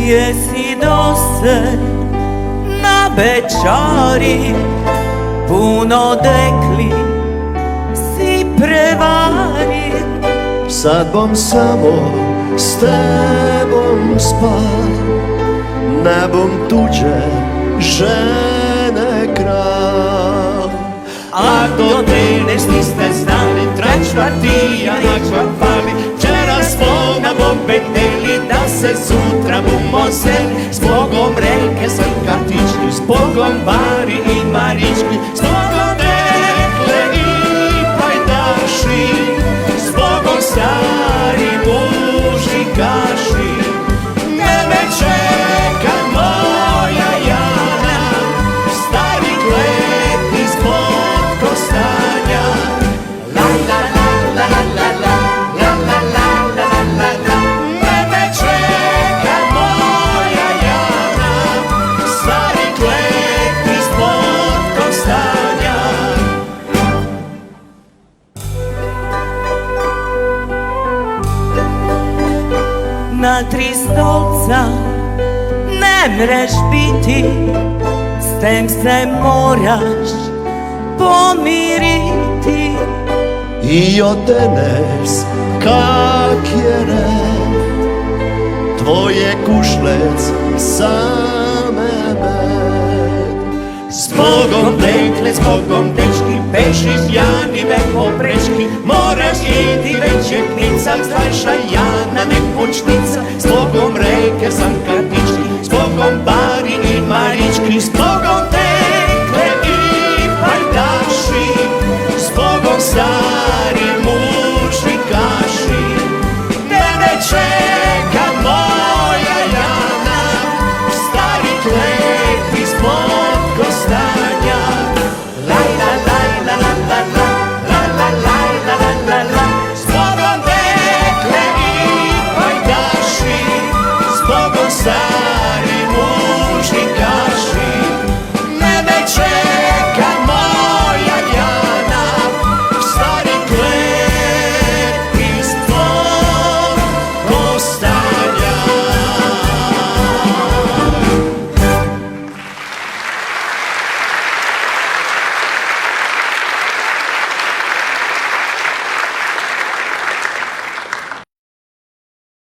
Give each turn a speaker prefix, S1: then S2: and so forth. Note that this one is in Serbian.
S1: Jesi dosad na večari puno dekli si prevari.
S2: Sad bom samo s tebom spal, ne bom tuđe žene kralj.
S3: Ako te niste znali, treć partija na kvapali, včera smo na bombeteli, da se sutra bumo seli. Zbogom reke Srkatički, zbogom Bari i Marički, zbogom dekle i pajdaši, zbogom stari mužikaši. Ne me čeka moja Jana, stari kleti zbog kostanja. La la la la la la la la la la la la. Ne me čeka moja Jana, stari kleti zbog kostanja.
S1: Na tri stolca ne mreš biti, s tem se moraš pomiriti.
S2: I od danes, kak je red, tvoje kušlec same med.
S3: Zbogom dekle, zbogom dečki, beži z Jani veliko prečki, moraš iti već je knica, zdajša Jana nepočnica.